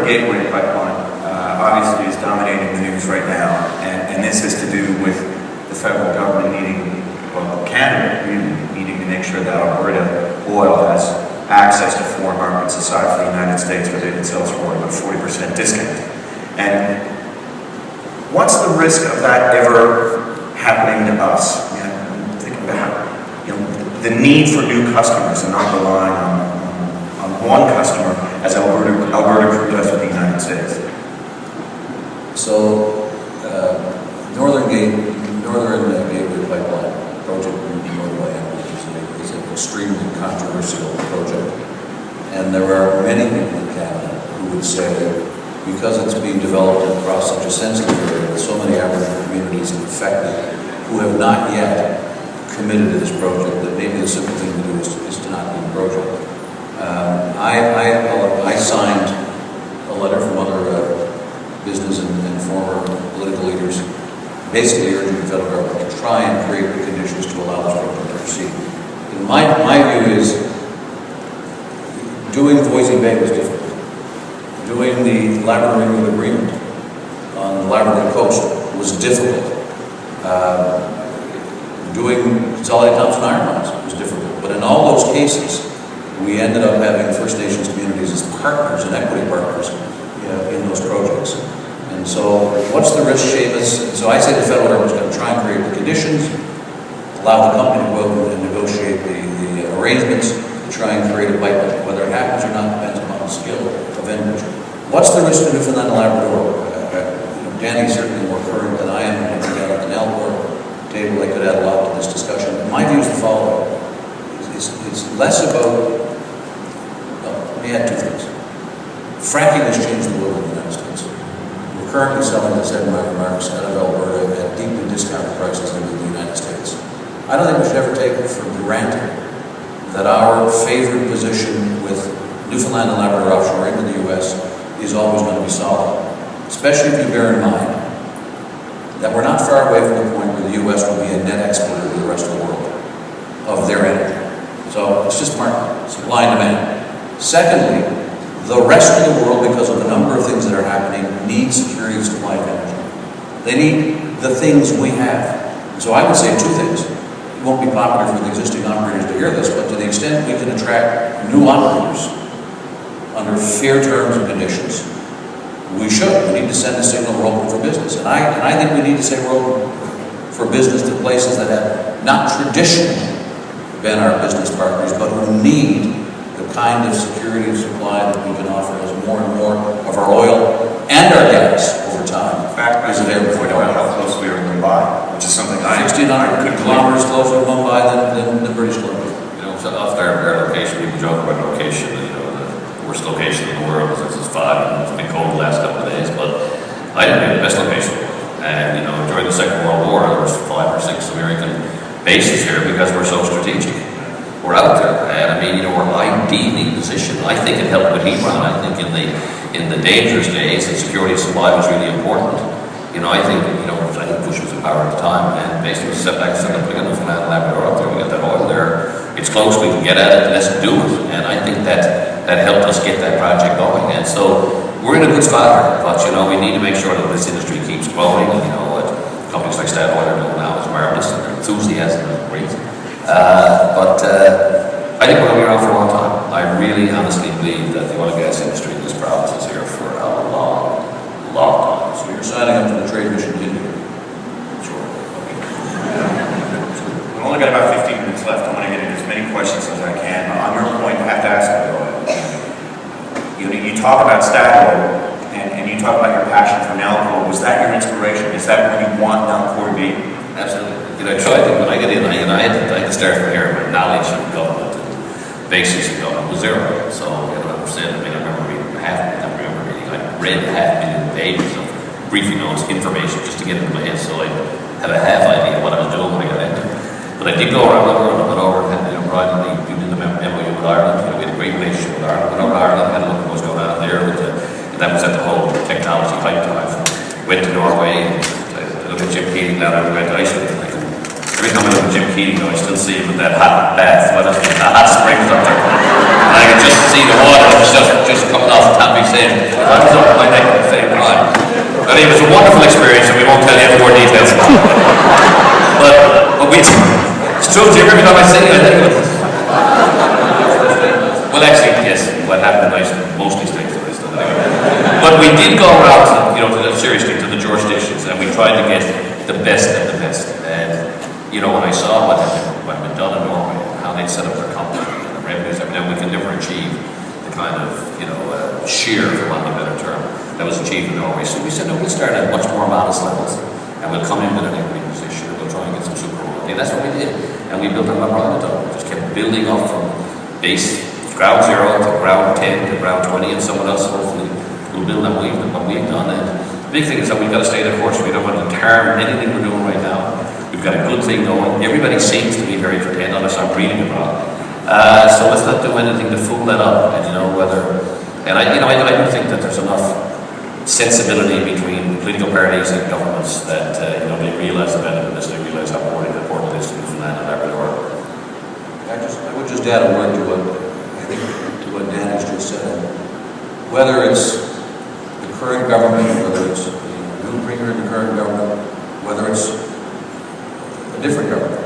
Gateway pipeline obviously is dominating the news right now, and this has to do with the federal government needing, well, Canada really needing to make sure that Alberta oil has access to foreign markets aside from the United States, where they can sell for about 40% discount. And what's the risk of that ever happening to us? You know, think about, you know, the need for new customers and not relying on one customer as Alberta crude does with the United States. So, Northern Gateway Pipeline project in Norway is an extremely controversial project, and there are many people in Canada who would say, because it's being developed across such a sensitive area with so many Aboriginal communities affected who have not yet committed to this project, that maybe the simple thing to do is to not do the project. I signed a letter from other business and former political leaders basically urging the federal government to try and create the conditions to allow this project to proceed. And my view is doing Voisey Bay was difficult. Doing the Labrador Agreement on the Labrador coast was difficult. Doing Consolidated Thompson Iron Mines was difficult. But in all those cases, we ended up having First Nations communities as partners and equity partners in those projects. And so, what's the risk, Seamus? So I say the federal government's going to try and create the conditions, allow the company to go out and negotiate the arrangements, to try and create a pipeline. Whether it happens or not depends upon the skill of Enbridge. What's the risk to Newfoundland and Labrador? Danny's certainly more current than I am. When we got at the Nalcor table, I could add a lot to this discussion. My view is the following. It's less about, let me add two things. Fracking has changed the world in the United States. We're currently selling, as I said in my remarks, out of Alberta at deeply discounted prices into the United States. I don't think we should ever take it for granted that our favored position with Newfoundland and Labrador offshore into the U.S. is always going to be solid, especially if you bear in mind that we're not far away from the point where the U.S. will be a net exporter to the rest of the world of their energy. So it's just market, supply and demand. Secondly, the rest of the world, because of the number of things that are happening, needs security of supply of energy. They need the things we have. So I would say two things. It won't be popular for the existing operators to hear this, but to the extent we can attract new operators under fair terms and conditions, we should. We need to send a signal we're open for business. And I think we need to say we're open for business to places that have not traditionally been our business partners, but who need the kind of security of supply that we can offer as more and more of our oil and our gas over time. In fact, I don't know how close we are to Mumbai, which is something 1,600 kilometers closer to Mumbai than British Columbia. You know, so off our location, people joke about location, you know, the worst location in the world is 5, and it's been cold the last couple of days, but I think we're the best location. And, you know, during the Second World War, there was 5 or 6 American bases here because we're so strategic. We're out there, and I mean, you know, we're ideally positioned. I think it helped with Hebron. I think in the dangerous days, the security of supply was really important. You know, I think Bush was in power at the time, and basically set back and said, "Look, we're going to Newfoundland and Labrador up there. We got that oil there. It's close. We can get at it. Let's do it." And I think that helped us get that project going. And so we're in a good spot here. But you know, we need to make sure that this industry keeps growing. And, you know, what companies like Statoil are doing now is marvelous, and their enthusiasm is great. But I think we're going to be around for a long time. I really honestly believe that the oil and gas industry in this province is here for a long, long time. So you're signing up for the trade mission to India? Sure. Okay. We've only got about 15 minutes left. I want to get into as many questions as I can. On your point, I have to ask you, you talk about Statoil, and you talk about your passion for Nalcor. Was that your inspiration? Is that what you want Nalcor to be? Absolutely. You know, I tried to, when I get in, I had to start from here. My knowledge of government and basics of government was zero. So, you know, I remember reading I read 500,000 pages of briefing notes, information, just to get it in my head, so I had a half idea of what I was doing when I got into it. But I did go around, went over and had, Brian and we did the MOU with Ireland. You know, we had a great relationship with Ireland. Went over to Ireland, had a look at what was going on there, and that was at the whole technology hype time. Went to Norway, and I looked at Jim Keating down there, we went to Iceland. Every time I look at Jim Keating, I still see him with that hot bath, the hot springs up there. And I could just see the water just coming off the top of his head. I was up it was a wonderful experience, and we won't tell you any more details about it. But it's true, Jim, every time I say it, I think of it. Well, actually, yes, what happened tonight mostly stays the rest of it. But we did go around, seriously, to the jurisdictions, and we tried to get the best of the best. And, when I saw what had been done in Norway, how they'd set up their company, and the revenues, we could never achieve the kind of, sheer, for want of a better term, that was achieved in Norway. So we said, no, we'll start at much more modest levels, and we'll come in with an equity position, and we'll try and get some super royalty. And that's what we did. And we built on Moderator. Just kept building up from base ground 0 to ground 10 to ground 20, and someone else hopefully will build on what we've done. And the big thing is that we've got to stay the course. We don't want to harm anything we're doing right now. We've got a good thing going. Everybody seems to be very content, unless I'm reading it wrong. So let's not do anything to fool that up. And I do think that there's enough sensibility between political parties and governments that they realise the benefit of this. They realise how important it is to Newfoundland and Labrador. I would just add a word to what Dan has just said. Whether it's the current government, whether it's the new premier in the current government, whether it's a different government,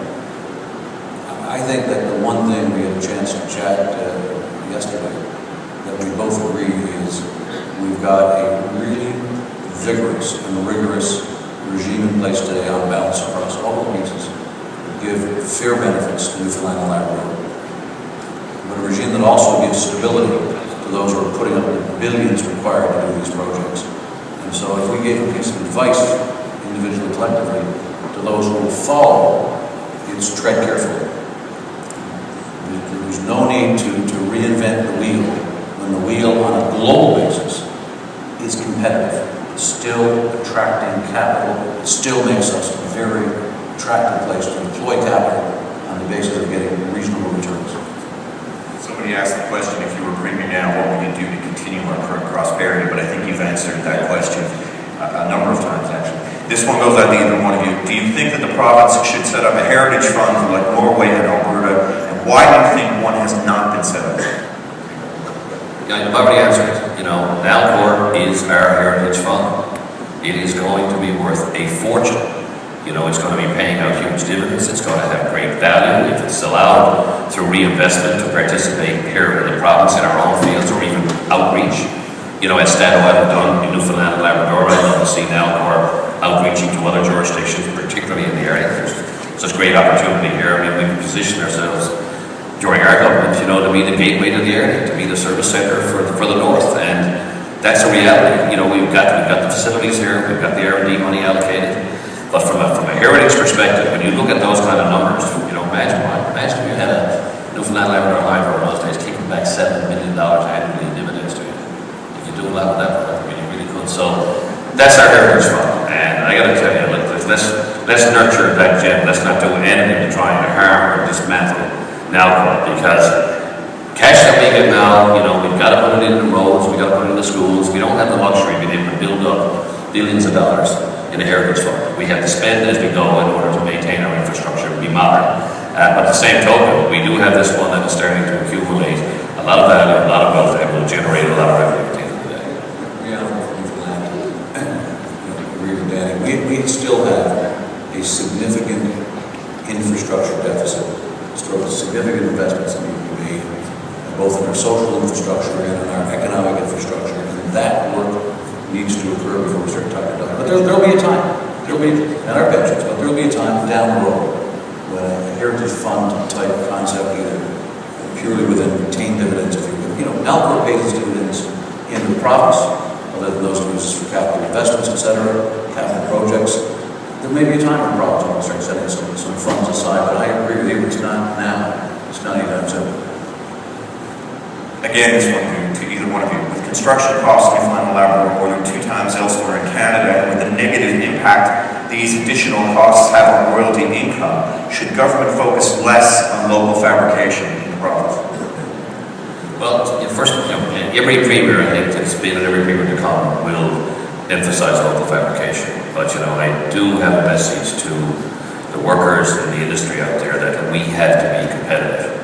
I think that the one thing we had a chance to chat yesterday that we both agree is we've got a really vigorous and rigorous regime in place today on balance across all the pieces that give fair benefits to Newfoundland and Labrador, but a regime that also gives stability to those who are putting up the billions required to do these projects. And so if we gave a piece of advice, individually, collectively, to those who will follow, it's tread carefully. There's no need to reinvent the wheel when the wheel on a global basis is competitive. It's still attracting capital. It still makes us a very attractive place to deploy capital on the basis of getting reasonable returns. Somebody asked the question, if you were premier now, what would you do to continue our current prosperity? But I think you've answered that question a number of times, actually. This one goes out to either one of you. Do you think that the province should set up a heritage fund like Norway and Alberta? And why do you think one has not been set up? I've already answered it. Nalcor is our heritage fund. It is going to be worth a fortune. It's going to be paying out huge dividends. It's going to have great value if it's allowed through reinvestment to participate here in the province in our own fields or even outreach. As Statoil have done in Newfoundland and Labrador, I'd love to see Nalcor outreaching to other jurisdictions, particularly in the area. There's such great opportunity here. We've positioned ourselves during our government, to be the gateway to the area, to be the service centre for the north, and that's a reality. We've got the facilities here, we've got the R&D money allocated, but from a heritage perspective, when you look at those kind of numbers, imagine you had a Newfoundland Labrador Library in those days kicking back $7 million annually in dividends to you. If you do a lot with that, that's really good. So that's our heritage fund, and I got to tell you, let's nurture that gem. Let's not do anything to try and harm or dismantle Nalcor, because cash that we get now, we've got to put it in the roads, we've got to put it in the schools. We don't have the luxury of being able to build up billions of dollars in a heritage fund. We have to spend as we go in order to maintain our infrastructure and be modern. But at the same token, we do have this one that is starting to accumulate a lot of value, a lot of wealth, and will generate a lot of revenue at the end of the day. We still have a significant infrastructure deficit. Still significant investments that need to be made, both in our social infrastructure and in our economic infrastructure, and that work needs to occur before we start talking about it. But there'll be a time, and our pensions, but there'll be a time down the road when a heritage fund type concept, either purely within retained dividends, if you will. Nalcor pays its dividends in the province, other than those used for capital investments, etc., capital projects. There may be a time when province will start setting some funds aside, but I agree with you, it's not now. It's not anytime soon. Again, this one to either one of you. With construction costs in Newfoundland and Labrador more than 2 times elsewhere in Canada, and with the negative impact these additional costs have on royalty income, should government focus less on local fabrication in the province? Well, first, every premier, I think, that's been and every premier to come will emphasize local fabrication. But, I do have a message to the workers in the industry out there that we have to be competitive.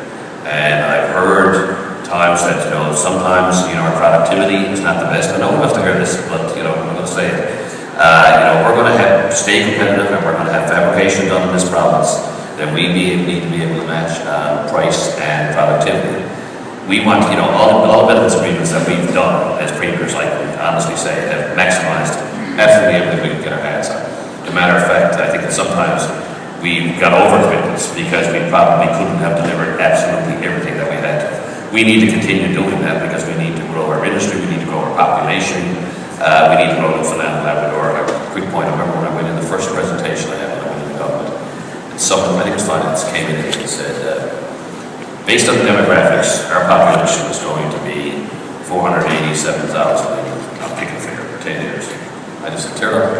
And I've heard times that, sometimes, our productivity is not the best. I know we have to hear this, but, I'm going to say it. we're going to stay competitive and we're going to have fabrication done in this province, then we need to be able to match price and productivity. We want, all the benefits agreements that we've done as premiers, I can honestly say, have maximized absolutely everything we can get our hands on. As a matter of fact, I think that sometimes we got over commitments because we probably couldn't have delivered absolutely everything that we had to. We need to continue doing that because we need to grow our industry, we need to grow our population, we need to grow Newfoundland and Labrador. A quick point, I remember when I went in the first presentation I had when I went in the government, some of the Medical Finance came in and said, based on the demographics, our population is going to be 487,000. I'm picking a figure for 10 years. I just said, terrible.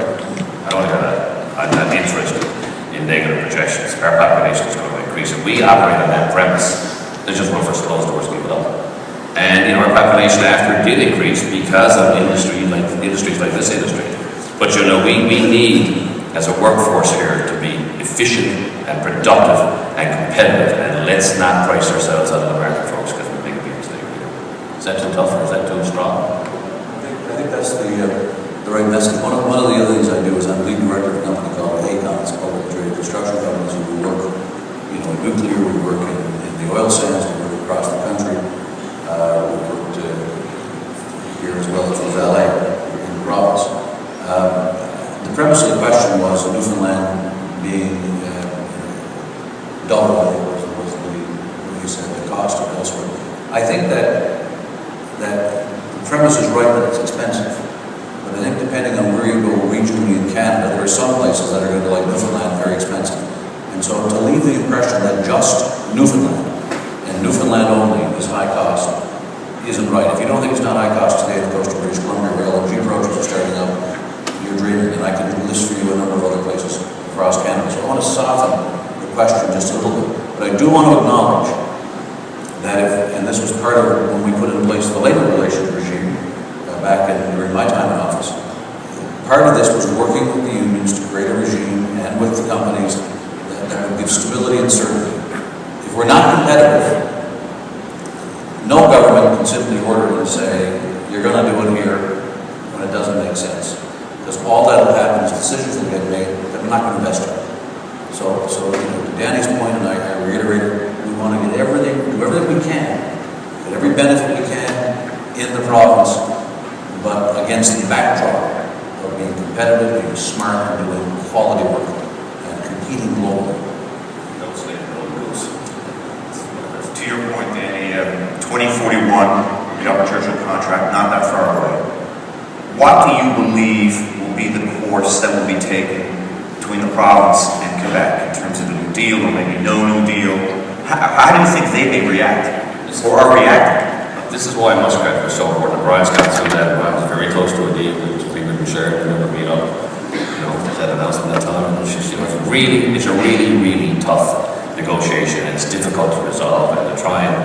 I'm not interested in negative projections. Our population is going to increase. If we operate on that premise, there's just one for us to close doors and give it up. And our population after did increase because of industries like this industry. But we need, as a workforce here, to be efficient and productive and competitive, and let's not price ourselves out of the market, folks, because we're making a big mistake here. Is that too tough or is that too strong? I think that's the right message. One of the other things I do is I'm lead director of a company called ACON, it's a public trade construction company. So we work, in nuclear, we work in the oil sands, we work across the country. We worked here as well as the Valley in the province. The premise of the question was Newfoundland being double was you said the cost of elsewhere. I think that the premise is right that it's expensive. But I think depending on where you go regionally in Canada, there are some places that are going to, like Newfoundland, very expensive. And so to leave the impression that just Newfoundland and Newfoundland only is high cost isn't right. If you don't think it's not high cost today, the coastal British Columbia where LNG projects are starting up, you're dreaming. And I can list for you a number of other places across Canada. So I want to soften the question just a little bit. But I do want to acknowledge that and this was part of when we put in place the labor relations regime back during my time in office, part of this was working with the unions to create a regime and with the companies that would give stability and certainty. If we're not competitive, no government can simply order and say, you're going to do it here when it doesn't make sense. Because all that will happen is decisions will get made that we're not going to invest in. So to Danny's point, and I reiterate it, we want to do everything we can, get every benefit we can in the province, but against the backdrop of being competitive, being smart, and doing quality work, and competing globally. Don't say no rules. To your point, Danny, 2041, the Upper Churchill contract, not that far away. What do you believe will be the course that will be taken between the province and Quebec in terms of the new deal or maybe no new deal? How do you think they may react or are reacting? This is why Muscat was so important. Brian's got through that. Brian was very close to a deal with Tobin and shared. We never meet up. That announcement that time. It's a really tough negotiation. It's difficult to resolve and to try and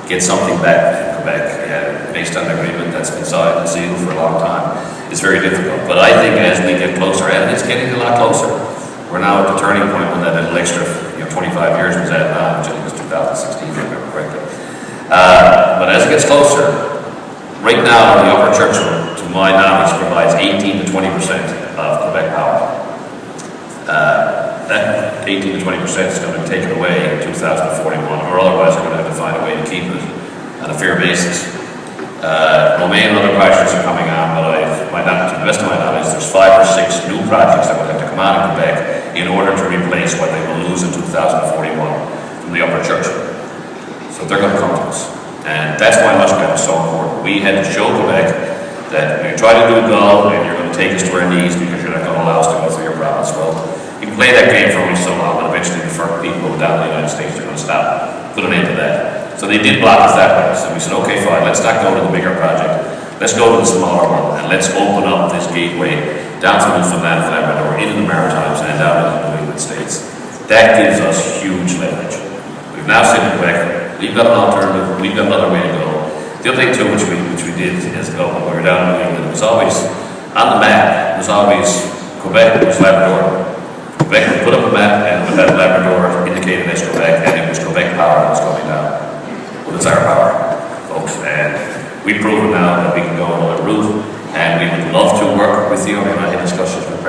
get something back from Quebec based on an agreement that's been signed and sealed for a long time. It's very difficult. But I think as we get closer, and it's getting a lot closer, we're now at the turning point when that little extra 25 years was added on, which I think was 2016, if I remember correctly. But as it gets closer, right now the Upper Churchill, to my knowledge, provides 18 to 20% of Quebec power. That 18 to 20% is going to be taken away in 2041, or otherwise we're going to have to find a way to keep it on a fair basis. Romaine and other projects are coming on, but to the best of my knowledge, there's 5 or 6 new projects that will have to come out of Quebec in order to replace what they will lose in 2041 from the Upper Churchill. So they're going to come to us. And that's why Muscat is so important. We had to show Quebec that you try to do it well and you're going to take us to our knees because you're not going to allow us to go through your province. Well, you can play that game for only so long, and eventually the first people down in the United States are going to stop, put an end to that. So they did block us that way. So we said, okay, fine, let's not go to the bigger project. Let's go to the smaller one, and let's open up this gateway down through Newfoundland and Labrador, into the Maritimes, and down into the New England states. That gives us huge leverage. We've now said to Quebec, we've got an alternative, we've got another way to go. The other thing too, which we did years ago when we were down in New England, it was always, on the map, it was always Quebec, it was Labrador. Quebec would put up a map, and with that Labrador indicated as Quebec, and it was Quebec power that was going down. Well, it's our power, folks, and we've proven now that we can go another route, and we would love to work with you. I mean, I had discussions with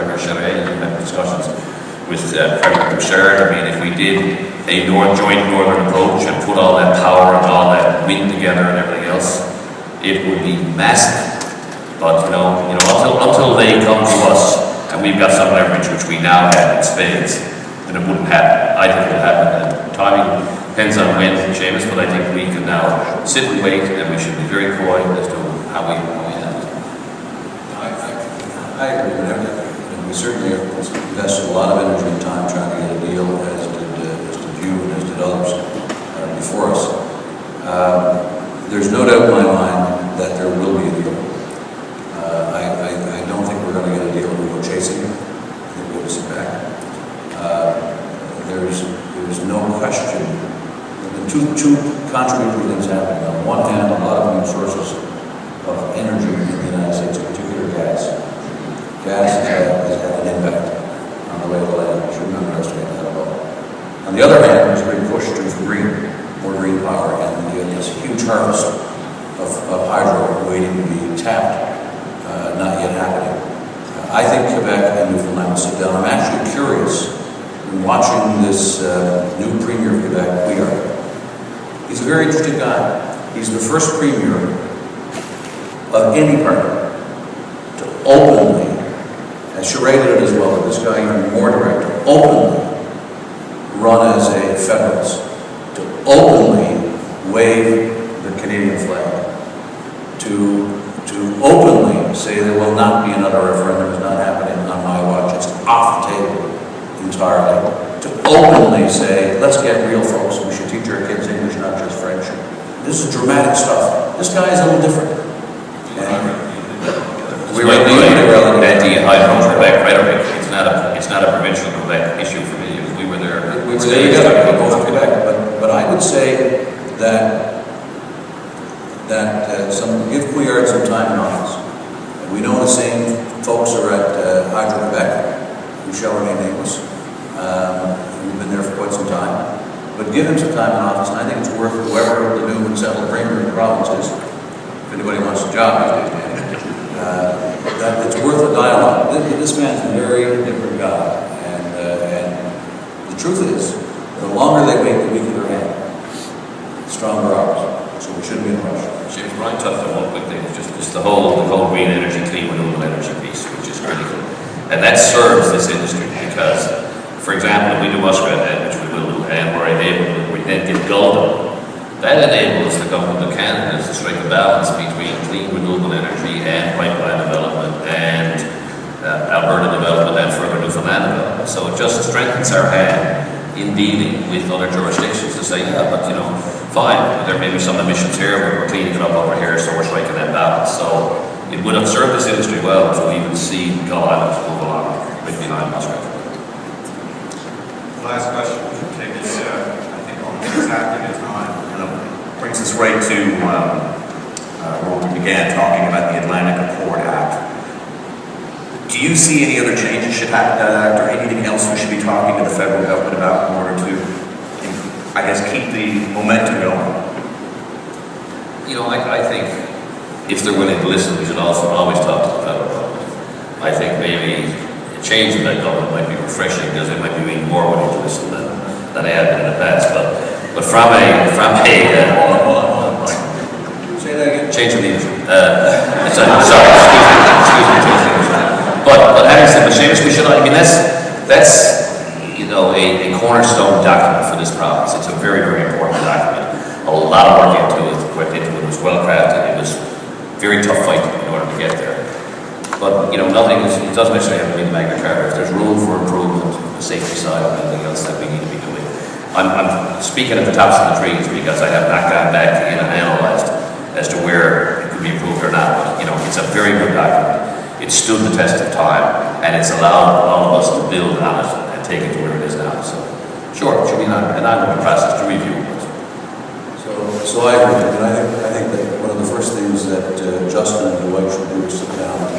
President Bouchard. I mean, if we did a joint northern approach and put all that power and all that wind together and everything else, it would be massive. But until they come to us and we've got some leverage, which we now have in spades, then it wouldn't happen. I think it will happen. And timing depends on when, Seamus, but I think we can now sit and wait, and we should be very coy as to how we handle it. I agree with everything. And we certainly have invested a lot of energy and time trying to get a deal, as did you and as did others before us. There's no doubt in my mind that there will be a deal. I don't think we're going to get a deal we go chasing. I think we'll sit back. There's no question. There have been two contradictory things happening. On one hand, a lot of new sources of energy in the United States, in particular gas. Gas has had an impact on the way of the land. We shouldn't underestimate that at all. On the other hand, there's a big push to more green power, and this huge harvest of hydro waiting to be tapped, not yet happening. I think Quebec and Newfoundland will sit down. I'm actually curious in watching this new Premier of Quebec, He's a very interesting guy. He's the first Premier of any party to openly, and charaded it as well, but this guy even more direct, to openly run as a federalist, to openly wave the Canadian flag, to openly say there will not be another referendum, it's not happening on my watch, it's off the table entirely, to openly say, let's get real, folks, we should teach our kids English, not just French. This is dramatic stuff. This guy is a little different. We were anti-hydro Quebec rhetoric. It's not a provincial Quebec issue for me. We were there. We were there together, both Quebec. But I would say that give Couillard some time in office. We know the same folks are at Hydro Quebec, who shall remain nameless. We've been there for quite some time. But give him some time in office, and I think it's worth whoever the new and settled Premier in the province is, if anybody wants a job these days, that it's worth a dialogue. This man's a very different guy, and the truth is, the longer they wait, the weaker their hand, the stronger ours. So we shouldn't be in a rush. James, Brian touched on one quick thing, just the whole green energy, clean renewable energy piece, which is critical, and that serves this industry because, for example, if we do muskrat, which we will do, and we're able, we then get Golden, that enables the government of Canada to strike a balance between clean renewable energy and pipeline development and Alberta development and further Newfoundland development. So it just strengthens our hand in dealing with other jurisdictions to say, yeah, but fine, there may be some emissions here, but we're cleaning it up over here, so we're striking that balance. So it would have served this industry well to even see Gull Island move along right behind muskrat. Last question, which will take us, I think, almost exactly to time. Brings us right to where we began talking about the Atlantic Accord Act. Do you see any other changes should happen to that act, or anything else we should be talking to the federal government about in order to, I guess, keep the momentum going? I think if they're willing to listen, we should also always talk to the federal government. I think maybe a change in that government might be refreshing because they might be being more willing to listen than they have been in the past. But from a say that again. Change of leadership. Sorry, excuse me. But having said, Seamus, we should. I mean, that's a cornerstone document for this province. It's a very, very important document. A lot of work into it. It was well crafted. It was a very tough fight in order to get there. But it doesn't necessarily have to be the Magna Carta. If there's room for improvement, the safety side and anything else that we need to be doing. I'm speaking at the tops of the trees because I have not gone back in and analyzed as to where it could be improved or not. But, it's a very good document. It stood the test of time, and it's allowed all of us to build on it and take it to where it is now. So, sure, it should be an ongoing process to review it. So I agree, and I think that one of the first things that Justin and Dwight should do is sit down and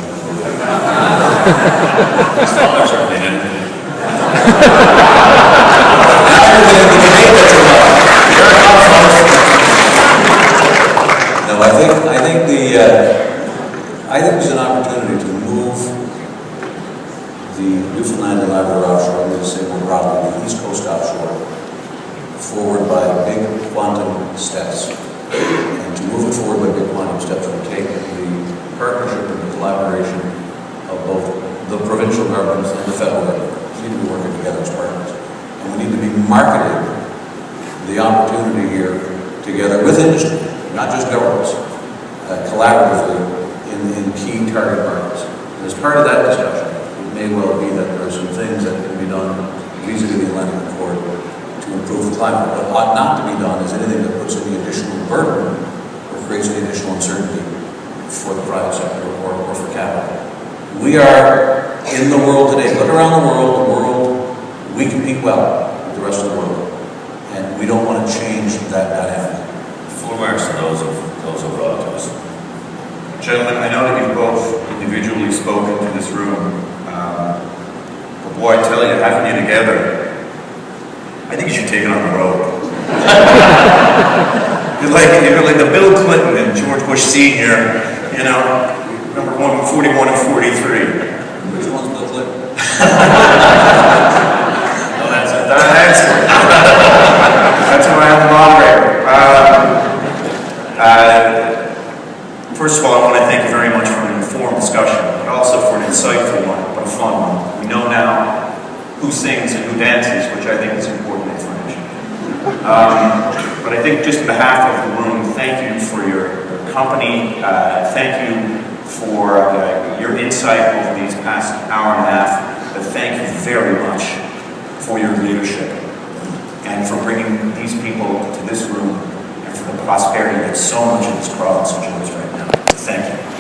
His father certainly didn't. No, I think there's an opportunity to move the Newfoundland and Labrador offshore, I'm going to say more broadly, the East Coast offshore, forward by big quantum steps. And to move it forward by big quantum steps will take the partnership and the collaboration of both the provincial governments and the federal government. We need to be working together as partners. And we need to be marketing the opportunity here together with industry, not just governments, collaboratively in key target markets. And as part of that discussion, it may well be that there are some things that can be done vis-a-vis the Atlantic Accord to improve the climate. What ought not to be done is anything that puts any additional burden or creates any additional uncertainty for the private sector or for capital. We are in the world today. Look around the world, we compete well with the rest of the world. And we don't want to change that dynamic. Full marks to those who brought it to us. Gentlemen, I know that you've both individually spoken to this room, but boy, I tell you, having you together, I think you should take it on the road. You're like the Bill Clinton and George Bush Sr., you know, number 41 and 43. Which one's Bill Clinton? No, that's it. That's why I'm the moderator. First of all, I want to thank you very much for an informed discussion, but also for an insightful one, but a fun one. We know now who sings and who dances, which I think is important information. But I think just on behalf of the room, thank you for your company. Thank you for your insight over these past hour and a half. But thank you very much for your leadership and for bringing these people to this room and for the prosperity that so much of this province enjoys right now. Thank you.